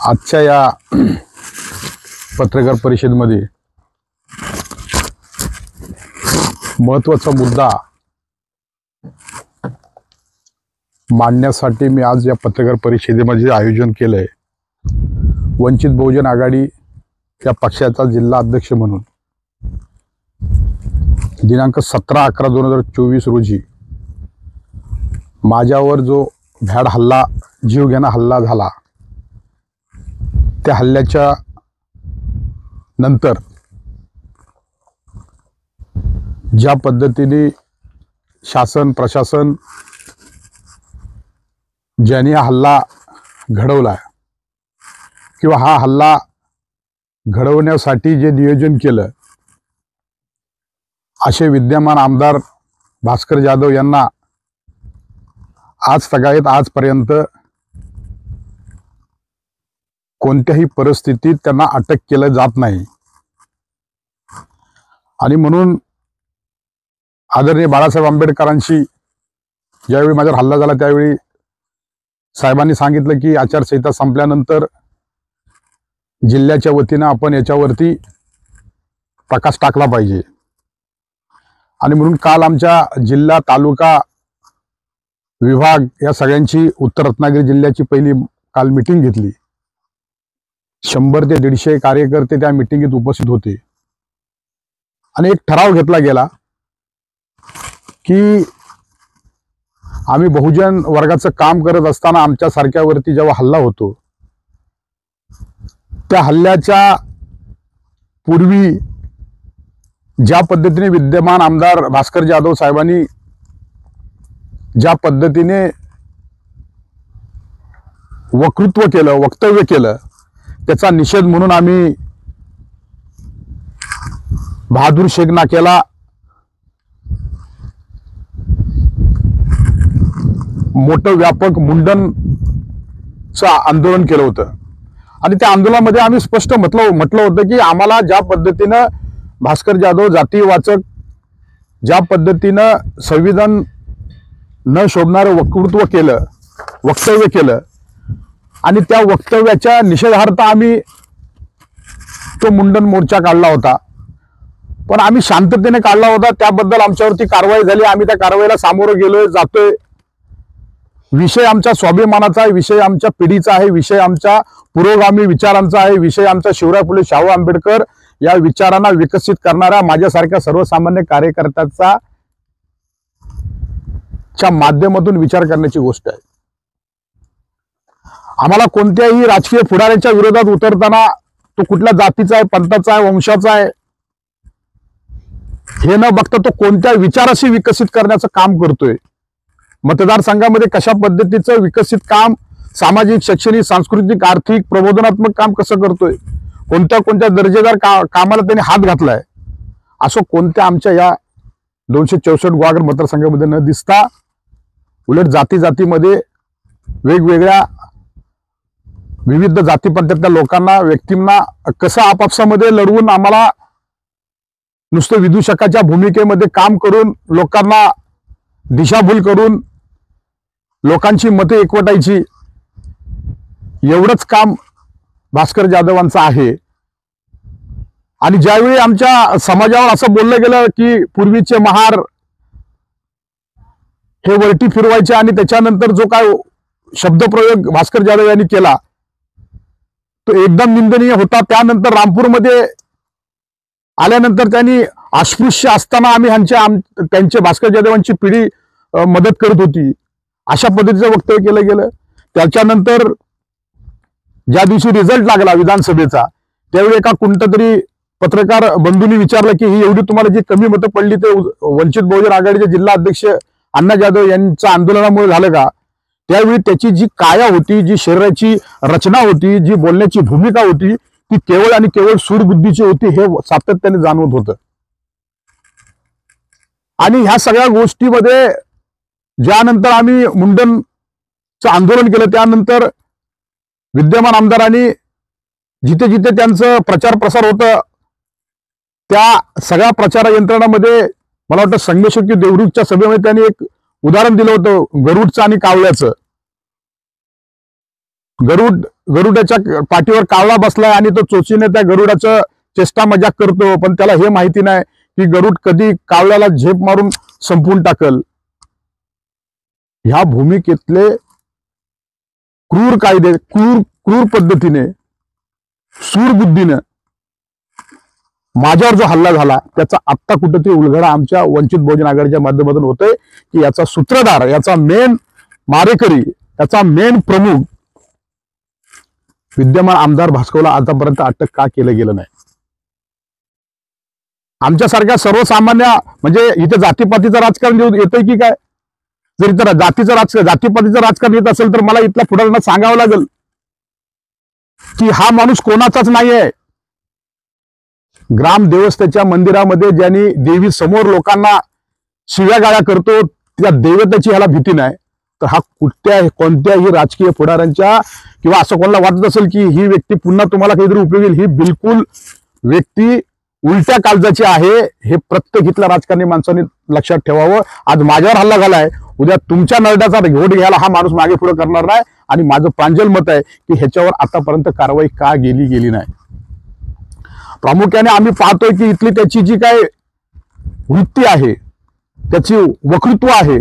आजच्या या पत्रकार परिषदेमध्ये महत्त्वाचा मुद्दा मांडण्यासाठी मी आज या पत्रकार परिषदेमध्ये आयोजन केलंय। वंचित बहुजन आघाडी या पक्षाचा जिल्हा अध्यक्ष म्हणून दिनांक 17/11/2024 रोजी माझ्यावर जो भ्याड हल्ला, जीवघेणा हल्ला झाला, त्या हल्ल्याच्या नंतर ज्या पद्धतीने शासन प्रशासन ज्याने हल्ला घडवला किंवा हा हल्ला घडवण्यासाठी जे नियोजन केलं, असे विद्यमान आमदार भास्कर जाधव यांना आज तगायत आजपर्यंत कोणत्याही परिस्थितीत त्यांना अटक केलं जात नाही। आणि म्हणून आदरणीय बाळासाहेब आंबेडकरांशी ज्यावेळी माझ्यावर हल्ला झाला त्यावेळी साहेबांनी सांगितलं की आचारसंहिता संपल्यानंतर जिल्ह्याच्या वतीनं आपण याच्यावरती प्रकाश टाकला पाहिजे। आणि म्हणून काल आमच्या जिल्हा तालुका विभाग या सगळ्यांची उत्तर रत्नागिरी जिल्ह्याची पहिली काल मीटिंग घेतली। 100 ते 150 कार्यकर्ते त्या मीटिंगेत उपस्थित होते आणि एक ठराव घेतला गेला की आम्ही बहुजन वर्गाचं काम करत असताना आमच्या सारख्यावरती जेव्हा हल्ला होतो, त्या हल्ल्याच्या पूर्वी ज्या पद्धतीने विद्यमान आमदार भास्कर जाधव साहेबांनी ज्या पद्धतीने वक्तव्य केलं, त्याचा निषेध म्हणून आम्ही बहादूर शेख नाक्याला मोठं व्यापक मुंडनचं आंदोलन केलं होतं। आणि त्या आंदोलनामध्ये आम्ही स्पष्ट म्हटलं होतं की आम्हाला ज्या पद्धतीनं भास्कर जाधव जातीयवाचक, ज्या पद्धतीनं संविधान न शोभणारं वक्तव्य केलं आणि त्या वक्तव्याच्या निषेधार्थ आम्ही तो मुंडन मोर्चा काढला होता। पण आम्ही शांततेने काढला होता, त्याबद्दल आमच्यावरती कारवाई झाली। आम्ही त्या कारवाईला सामोरं गेलोय, जातोय। विषय आमच्या स्वाभिमानाचा आहे, विषय आमच्या पिढीचा आहे, विषय आमच्या पुरोगामी विचारांचा आहे, विषय आमच्या शिवराय फुले शाहू आंबेडकर या विचारांना विकसित करणाऱ्या माझ्यासारख्या सर्वसामान्य कार्यकर्त्याचा माध्यमातून विचार करण्याची गोष्ट आहे। आम्हाला कोणत्याही राजकीय पुढाऱ्याच्या विरोधात उतरताना तो कुठल्या जातीचा आहे, पंथाचा आहे, वंशाचा आहे हे न बघता तो कोणत्या विचाराशी विकसित करण्याचं काम करतोय, मतदारसंघामध्ये कशा पद्धतीचं विकसित काम, सामाजिक, शैक्षणिक, सांस्कृतिक, आर्थिक, प्रबोधनात्मक काम कसं करतोय, कोणत्या दर्जेदार कामाला त्यांनी हात घातलाय, असं कोणत्या आमच्या या 264 गुहागर मतदारसंघामध्ये न दिसता उलट जातीमध्ये वेगवेगळ्या विविध जातीपंथातल्या लोकांना, व्यक्तींना कसं आपापसामध्ये लढवून आम्हाला नुसतं विदूषकाच्या भूमिकेमध्ये काम करून लोकांना दिशाभूल करून लोकांची मते एकवटायची, एवढंच काम भास्कर जाधवांचं आहे। आणि ज्यावेळी आमच्या समाजावर असं बोललं गेलं की पूर्वीचे महार हे वरटी फिरवायचे आणि त्याच्यानंतर जो काय शब्दप्रयोग भास्कर जाधव यांनी केला तो एकदम निंदनीय होता। त्यानंतर रामपूरमध्ये आल्यानंतर त्यांनी अस्पृश्य असताना आम्ही त्यांचे भास्कर जाधवांची पिढी मदत करत होती, अशा पद्धतीचं वक्तव्य केलं गेलं। त्याच्यानंतर ज्या दिवशी रिझल्ट लागला विधानसभेचा, त्यावेळी एका कुठंतरी पत्रकार बंधूंनी विचारलं की ही एवढी तुम्हाला जी कमी मतं पडली ते वंचित बहुजन आघाडीचे जिल्हा अध्यक्ष अण्णा जाधव यांच्या आंदोलनामुळे झालं का? त्यावेळी त्याची जी काया होती, जी शरीराची रचना होती, जी बोलण्याची भूमिका होती, ती केवळ आणि केवळ सूरबुद्धीची होती, हे सातत्याने जाणवत होतं। आणि ह्या सगळ्या गोष्टीमध्ये ज्यानंतर आम्ही मुंडनचं आंदोलन केलं, त्यानंतर विद्यमान आमदारांनी जिथे जिथे त्यांचं प्रचार प्रसार होतं त्या सगळ्या प्रचार यंत्रणामध्ये मला वाटतं संगमेश्वर की देवरुखच्या सभेमध्ये त्यांनी एक उदाहरण दिलं होतं गरुडचं आणि कावळ्याचं। गरुड गरुडाच्या पाठीवर कावळा बसलाय आणि तो चोचीने त्या गरुडाचं चेष्टा मजाक करतो, पण त्याला हे माहिती नाही की गरुड कधी कावळ्याला झेप मारून संपवून टाकल. ह्या भूमिकेतले क्रूर कायदे, क्रूर पद्धतीने, सूरबुद्धीने माझ्यावर जो हल्ला झाला त्याचा आत्ता कुठेतरी उलगडा आमच्या वंचित बहुजन आघाडीच्या माध्यमातून होतोय की याचा सूत्रधार, याचा मेन मारेकरी, याचा मेन प्रमुख विद्यमान आमदार भास्करला आतापर्यंत अटक का केलं गेलं नाही. आमच्यासारख्या सर्वसामान्य म्हणजे इथे जातीपातीचं राजकारण येतंय की काय? जर इथं जातीपातीचं राजकारण येत असेल तर मला इथल्या पुढाऱ्यांना सांगावं लागेल की हा माणूस कोणाचाच नाहीये. ग्राम देवस्थेच्या मंदिरामध्ये ज्यांनी देवी समोर लोकांना शिव्या गाळ्या करतो त्या देवतेची ह्याला भीती नाही, तर हा कोणत्याही राजकीय पुढाऱ्यांच्या किंवा असं कोणाला वाटत असेल की ही व्यक्ती पुन्हा तुम्हाला काहीतरी उपयोगी येईल, ही बिलकुल व्यक्ती उलट्या काळजाची आहे. हे प्रत्येक इथल्या राजकारणी माणसांनी लक्षात ठेवावं. आज माझ्यावर हल्ला झालाय, उद्या तुमच्या नरड्याचा घोट घ्यायला हा माणूस मागे पुढे करणार नाही. आणि माझं प्रांजल मत आहे की ह्याच्यावर आतापर्यंत कारवाई का गेली नाही. प्रामुख्याने आम्ही पाहतोय की इथली त्याची जी काय वृत्ती आहे, त्याची वक्तृत्व आहे,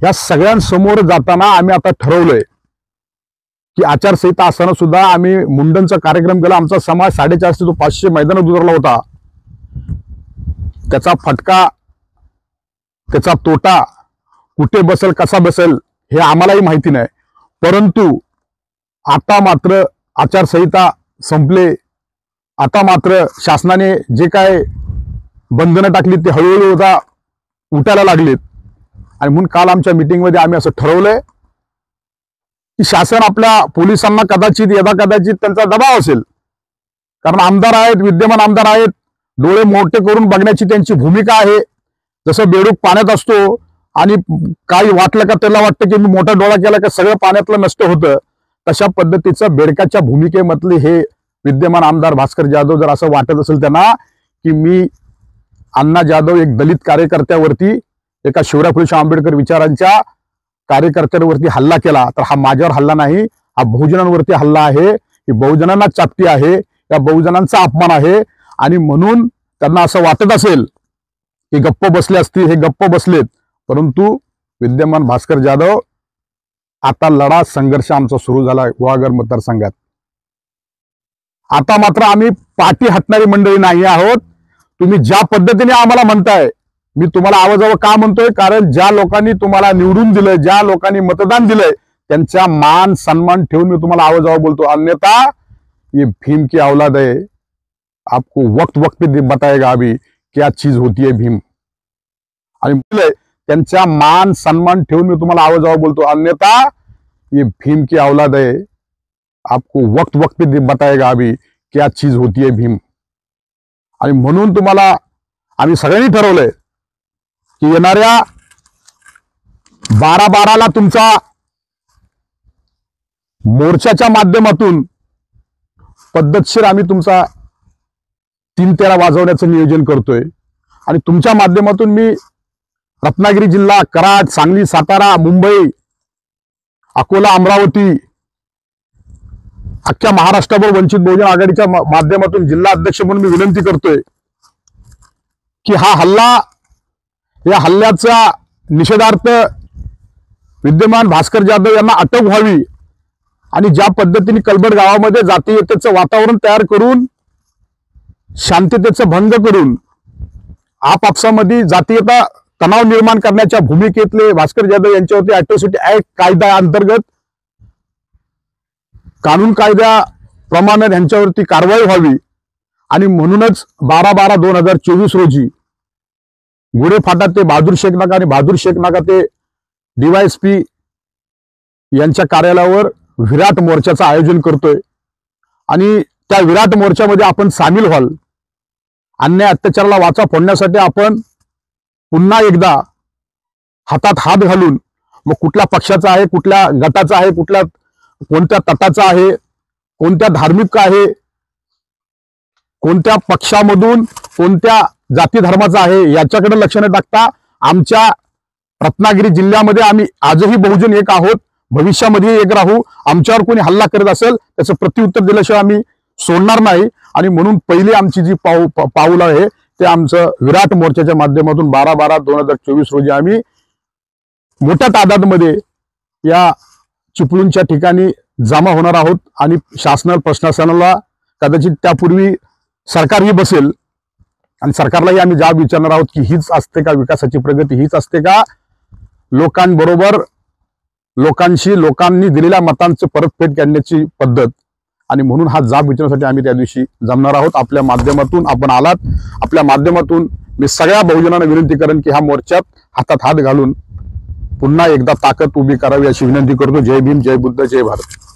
या सगळ्यांसमोर जाताना आम्ही आता ठरवलंय की आचारसंहिता असताना सुद्धा आम्ही मुंडनचा कार्यक्रम केला. आमचा समाज 450 ते 500 मैदानात उतरला होता. त्याचा फटका, त्याचा तोटा कुठे बसेल, कसा बसेल हे आम्हालाही माहिती नाही. परंतु आता मात्र आचारसंहिता संपले, आता मात्र शासनाने जे काय बंधनं टाकली ते हळूहळू उठायला लागलीत. आणि म्हणून काल आमच्या मीटिंगमध्ये आम्ही असं ठरवलंय की शासन आपल्या पोलिसांना कदाचित त्यांचा दबाव असेल, कारण आमदार आहेत, विद्यमान आमदार आहेत, डोळे मोठे करून बघण्याची त्यांची भूमिका आहे. जसं बेडूक पाण्यात असतो आणि काही वाटलं का त्याला वाटतं की मी मोठा डोळा केला का सगळं पाण्यातलं नष्ट होतं, तशा पद्धतीचं बेडकाच्या भूमिकेमधले हे विद्यमान आमदार भास्कर जाधव जर असं वाटत असेल त्यांना की मी अण्णा जाधव एक दलित कार्यकर्त्यावरती, एका शिवराय फुले आंबेडकर विचारांच्या कार्यकर्त्यांवरती हल्ला केला, तर हा माझ्यावर हल्ला नाही, हा बहुजनांवरती हल्ला आहे. ही बहुजनांना चापती आहे, या बहुजनांचा अपमान आहे. आणि म्हणून त्यांना असं वाटत असेल की गप्प बसले असतील, हे गप्प बसलेत. परंतु विद्यमान भास्कर जाधव, आता लढा संघर्ष आमचा सुरू झाला गुहागर मतदारसंघात. आता मात्र आम्ही पाठी हटणारी मंडळी नाही आहोत. तुम्ही ज्या पद्धतीने आम्हाला म्हणताय, मी तुम्हाला आवाजावर का म्हणतोय, कारण ज्या लोकांनी तुम्हाला निवडून दिलंय, ज्या लोकांनी मतदान दिलंय, त्यांचा मान सन्मान ठेवून मी तुम्हाला आवाजावर बोलतो. अन्यथा ये भीम की औलाद है, आपको वक्त वक्त पे बताएगा अभी क्या चीज होती है भीम. आणि त्यांचा मान सन्मान ठेवून मी तुम्हाला आवाजावर बोलतो. अन्यथा ये भीम की औलाद है, आपको वक्त वक्त पे बताएगा अभी क्या चीज होती है भीम. आणि म्हणून तुम्हाला आम्ही सगळ्यांनी ठरवलंय की येणाऱ्या 12/12ला तुमचा मोर्चाच्या माध्यमातून पद्धतशीर आम्ही तुमचा 3-13 वाजवण्याचं नियोजन करतोय. आणि तुमच्या माध्यमातून मी रत्नागिरी जिल्हा, कराड, सांगली, सातारा, मुंबई, अकोला, अमरावती, अख्ख्या महाराष्ट्रावर वंचित बहुजन आघाडीच्या माध्यमातून जिल्हा अध्यक्ष म्हणून मी विनंती करतोय की हा हल्ला, या हल्ल्याचा निषेधार्थ विद्यमान भास्कर जाधव यांना अटक व्हावी. आणि ज्या पद्धतीने कलबड गावामध्ये जातीयतेचं वातावरण तयार करून, शांततेचं भंग करून, आपापसामध्ये जातीयता तणाव निर्माण करण्याच्या भूमिकेतले भास्कर जाधव यांच्यावरती अॅट्रॉसिटी ऍक्ट कायदा अंतर्गत कानून कायद्याप्रमाणे त्यांच्यावरती कारवाई व्हावी. आणि म्हणूनच 12/12/2024 रोजी गुढे फाटा ते बहादूर शेख नाका आणि बहादूर शेख नाका ते DYSP यांच्या कार्यालयावर विराट मोर्चाचं आयोजन करतोय. आणि त्या विराट मोर्चामध्ये आपण सामील व्हाल. अन्याय अत्याचाराला वाचा फोडण्यासाठी आपण पुन्हा एकदा हातात हात घालून, मग कुठल्या पक्षाचा आहे, कुठल्या गटाचा आहे, कोणत्या तटाचा आहे, कोणत्या धार्मिक आहे, कोणत्या पक्षामधून, कोणत्या जाती धर्माचा आहे, याच्याकडे लक्ष न टाकता आमच्या रत्नागिरी जिल्ह्यामध्ये आम्ही आजही बहुजन एक आहोत. भविष्यामध्ये एक राहू. आमच्यावर कोणी हल्ला करत असेल त्याचं प्रत्युत्तर दिल्याशिवाय आम्ही सोडणार नाही. आणि म्हणून पहिले आमची जी पाऊल आहे ते आमचं विराट मोर्चाच्या माध्यमातून 12/12/2024 रोजी आम्ही मोठ्या तादादमध्ये या चिपळूणच्या ठिकाणी जमा होणार आहोत. आणि प्रशासनाला कदाचित त्यापूर्वी सरकारही बसेल आणि सरकारलाही आम्ही जाब विचारणार आहोत की हीच असते का विकासाची प्रगती, हीच असते का लोकांबरोबर लोकांनी दिलेल्या मतांचं परतफेड करण्याची पद्धत. आणि म्हणून हा जाब विचारण्यासाठी आम्ही त्या दिवशी जमणार आहोत. आपल्या माध्यमातून आपण आलात, आपल्या माध्यमातून मी सगळ्या बहुजनांना विनंती करेन की ह्या मोर्चात हातात हात घालून पुन्हा एकदा ताकद उभी करावी अशी विनंती करतो. जय भीम, जय बुद्ध, जय भारत.